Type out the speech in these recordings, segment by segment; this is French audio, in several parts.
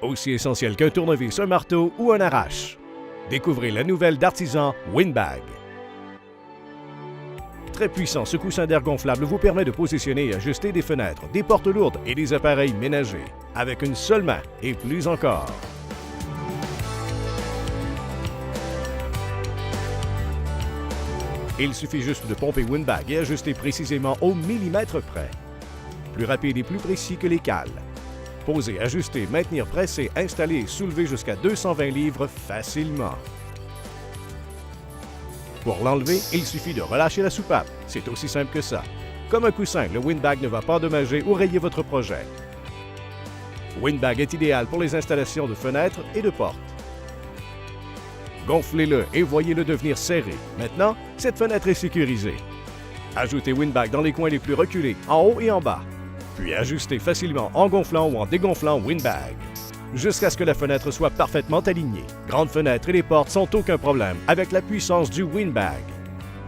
Aussi essentiel qu'un tournevis, un marteau ou un arrache. Découvrez la nouvelle d'Artisan Windbag. Très puissant, ce coussin d'air gonflable vous permet de positionner et ajuster des fenêtres, des portes lourdes et des appareils ménagers, avec une seule main et plus encore. Il suffit juste de pomper Windbag et ajuster précisément au millimètre près. Plus rapide et plus précis que les cales. Poser, ajuster, maintenir, presser, installer et soulever jusqu'à 220 livres facilement. Pour l'enlever, il suffit de relâcher la soupape. C'est aussi simple que ça. Comme un coussin, le Windbag ne va pas endommager ou rayer votre projet. Windbag est idéal pour les installations de fenêtres et de portes. Gonflez-le et voyez-le devenir serré. Maintenant, cette fenêtre est sécurisée. Ajoutez Windbag dans les coins les plus reculés, en haut et en bas. Puis ajustez facilement en gonflant ou en dégonflant Windbag, jusqu'à ce que la fenêtre soit parfaitement alignée. Grandes fenêtres et les portes sont aucun problème avec la puissance du Windbag.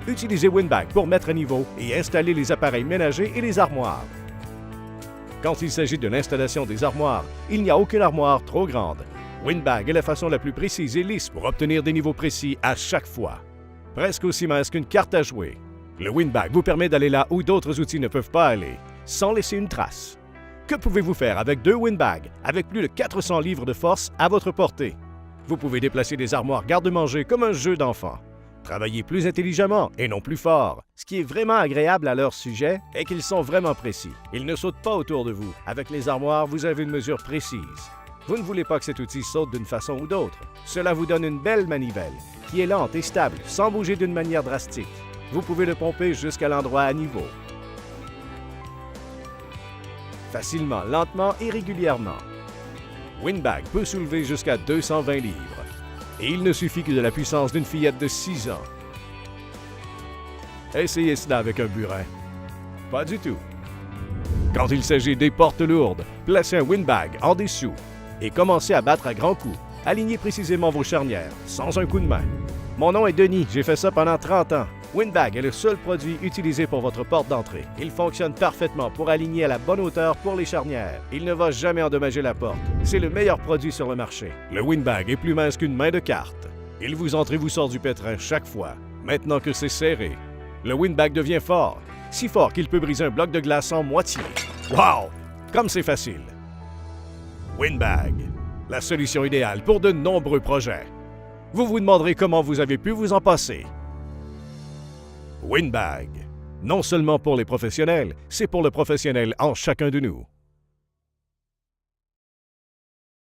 Utilisez Windbag pour mettre à niveau et installer les appareils ménagers et les armoires. Quand il s'agit de l'installation des armoires, il n'y a aucune armoire trop grande. Windbag est la façon la plus précise et lisse pour obtenir des niveaux précis à chaque fois. Presque aussi mince qu'une carte à jouer. Le Windbag vous permet d'aller là où d'autres outils ne peuvent pas aller, sans laisser une trace. Que pouvez-vous faire avec 2 Windbags, avec plus de 400 livres de force à votre portée? Vous pouvez déplacer des armoires garde-manger comme un jeu d'enfant. Travailler plus intelligemment et non plus fort. Ce qui est vraiment agréable à leur sujet est qu'ils sont vraiment précis. Ils ne sautent pas autour de vous. Avec les armoires, vous avez une mesure précise. Vous ne voulez pas que cet outil saute d'une façon ou d'autre. Cela vous donne une belle manivelle, qui est lente et stable, sans bouger d'une manière drastique. Vous pouvez le pomper jusqu'à l'endroit à niveau. Facilement, lentement et régulièrement. Windbag peut soulever jusqu'à 220 livres. Et il ne suffit que de la puissance d'une fillette de 6 ans. Essayez cela avec un burin. Pas du tout. Quand il s'agit des portes lourdes, placez un Windbag en dessous et commencez à battre à grands coups. Alignez précisément vos charnières, sans un coup de main. Mon nom est Denis, j'ai fait ça pendant 30 ans. Windbag est le seul produit utilisé pour votre porte d'entrée. Il fonctionne parfaitement pour aligner à la bonne hauteur pour les charnières. Il ne va jamais endommager la porte. C'est le meilleur produit sur le marché. Le Windbag est plus mince qu'une main de carte. Il vous entre et vous sort du pétrin chaque fois. Maintenant que c'est serré, le Windbag devient fort. Si fort qu'il peut briser un bloc de glace en moitié. Wow! Comme c'est facile. Windbag, la solution idéale pour de nombreux projets. Vous vous demanderez comment vous avez pu vous en passer. Windbag, non seulement pour les professionnels, c'est pour le professionnel en chacun de nous.